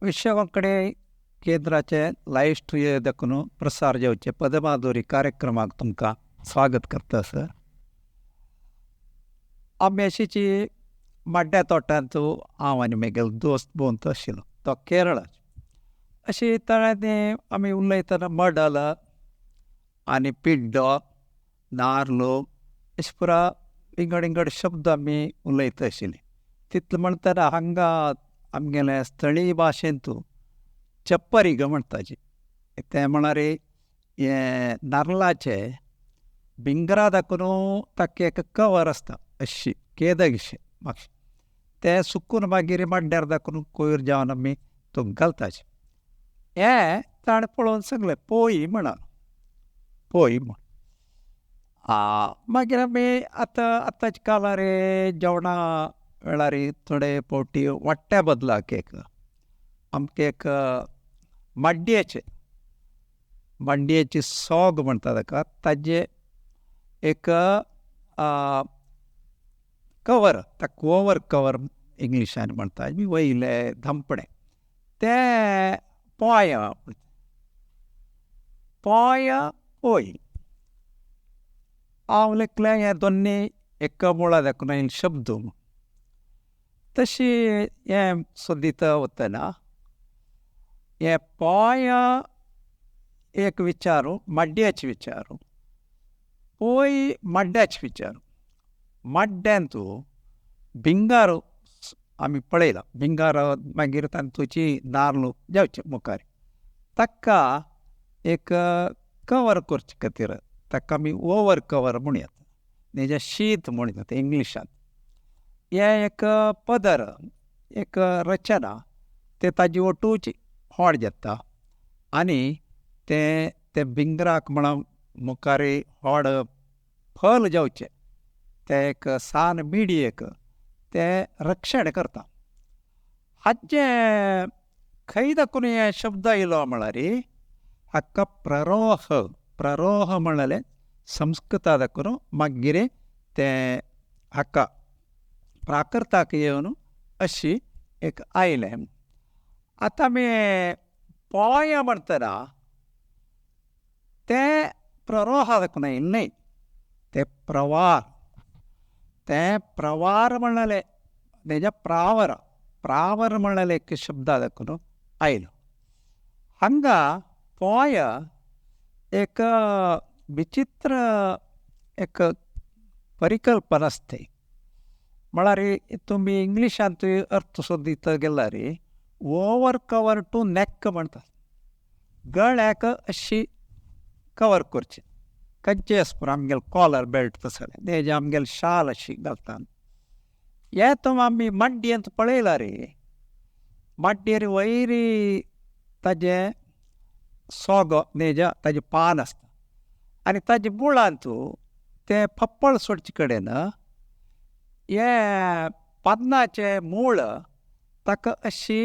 विश्वाकडे केंद्राचे लाईव्ह स्ट्रिय देखून प्रसार जावचे पदमाधुरी कार्यक्रमाक तुमकां स्वागत करता सर. आमी अशीची माड्ड्या तोट्यांत हांव आनी म्हगेलो दोस्त भोंवत आशिल्लो तो केरळा. अशी तळ्यांनी आमी उलयतना मडल आनी पिड्डो नारलो अशे पुरा इंगड इंगड शब्द आमी उलयत आशिल्ले. तितले म्हणटना हांगा आमगेले स्थळीय भाशेंत चप्परिग म्हणटाचे ते म्हळ्यार हे नारळाचे भिंगरा दाखून ताका एक कवर आसता अशी केदक शे म्हाका ते सुकून मागीर माड्ड्यार दाखून कोयर जावन आमी तो घालताचे. हे ताणें पळोवन सांगलें पोई म्हणून पोई म्हण. मागीर आमी आतांच्या काळार जेवणा वेळार थोडे फावटी वाट्ट्या बदलाक आमकां एक माड्डयेची सोग म्हणटा ताका ताजे एक कवर ताका ओवर कवर इंग्लिशान म्हणटा आमी वयले धमपणे ते पोया पोय. हांव लेखलें हे दोनी एका मुळा दाखून येयले शब्द तशी हे सोदीत वतना हे पोय एक विचारू माड्ड्याचे विचारू पोय माड्ड्याचे विचारू. माड्ड्यांत भिंगार आमी पळयला भिंगार मागीर तांतूची नारळ जावचे मुखार ताका एक कवर करचे खातीर ताका आमी ओवर कवर म्हणयात तेजे शीत म्हणटात इंग्लिशांत. हे एक पदर एक रचना ते ताजी ओटूची व्हड जाता आनी ते भिंगराक म्हणून मुखार व्हड फल जावचे ते एक सान मिडयेक ते रक्षण करता. हाचे खंय दाखून हे शब्द आयलो म्हळ्यार हाका प्ररोह म्हणलें संस्कृता दाखून मागीर ते हाका प्राकृताक येवन अशी एक आयलें. आतां आमी पोय म्हणटना ते प्ररोहा दाखून येयले न्हय ते प्रवार म्हणलें तेजे प्रावर म्हणलें एक शब्दा दाखून आयलो. हांगा पोय एक विचित्र एक परिकल्पना आसता म्हळ्यार तुमी इंग्लिशांत अर्थ सोदीत गेल्यार ओवर कवर टू नॅक म्हणटात. गळ्याक अशी कवर करचें खंयचे आसता आमगेले कॉलर बेल्ट तसले तेजे आमगेले शाल अशी घालतात. हे तुमी आमी माड्ड्येंत पळयल्यार माड्ड्येर वयरी ताजे सोगो ताजे पान आसता आनी ताजे मुळांत ते फप्पळ सोडचे कडेन हे पानाचे मूळ ताका अशी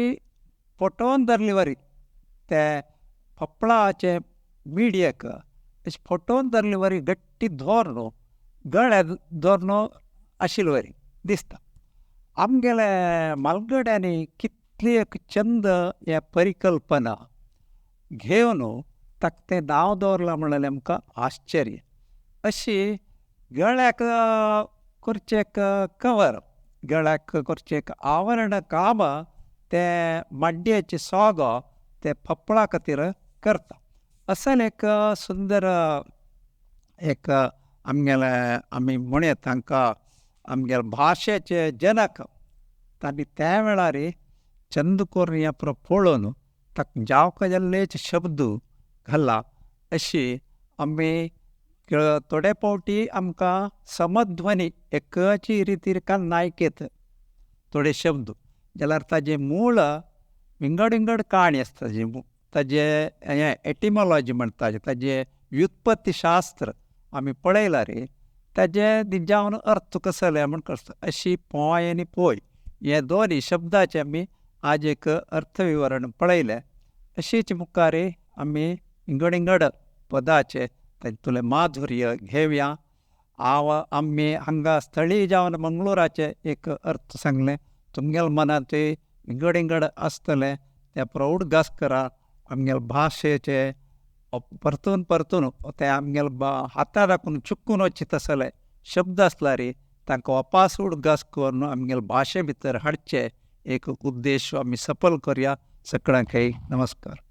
फटोवन धरली वरी ते फप्पळाचे मिडयेक अशी फटोवन धरली वरी गट्टी धोरण गळ्या धोरण आशिल्ले वरी दिसता. आमगेले म्हालगड्यांनी कितली एक चंद हे परिकल्पना घेवन ताका तें नांव दवरलां म्हणलें आमकां आश्चर्य. अशी गळ्याक करचें एक कवर गळ्याक करचें एक आवरण काम ते माड्ड्याचे सोगो ते फप्पळा खातीर करता. असले एक सुंदर एक आमगेले आमी म्हणयात तांकां आमगेले भाशेचे जनक तांणी त्या वेळार चंद करून हें पुरो पळोवन ताका जावका जाल्लेच शब्द घाला. अशी आमी थोडे फावटी आमकां समध्वनी एकाची रितीर कान आयकेत थोडे शब्द जाल्यार ताजे मूळ विंगड विंगड काणी आसता ताजे हें एटिमोलॉजी म्हणटा ताजे व्युत्पत्ती शास्त्र आमी पळयल्यार ताजे निजावन अर्थ कसले म्हण करता. अशी पोय आनी पोय हे दोनी शब्दाचे आमी आज एक अर्थ विवरण पळयलें. अशीच मुखार आमी इंगड इंगड पदाचे तातूंतलें माधुर्य घेवया. आमी हांगा स्थळीय जावन मंगळुराचे एक अर्थ सांगलें तुमगेल्या मनांत इंगड इंगड आसतलें त्या प्रौढ गास करा आमगेल भाशेचे परतून परतून ते आमगेल हातां राखून चुकून वचित आसले शब्द आसल्यार तांकां वापास उडगास करून आमगेल भाशे भितर हाडचे एक उद्देश आमी सफल करया. सगळ्यांक नमस्कार.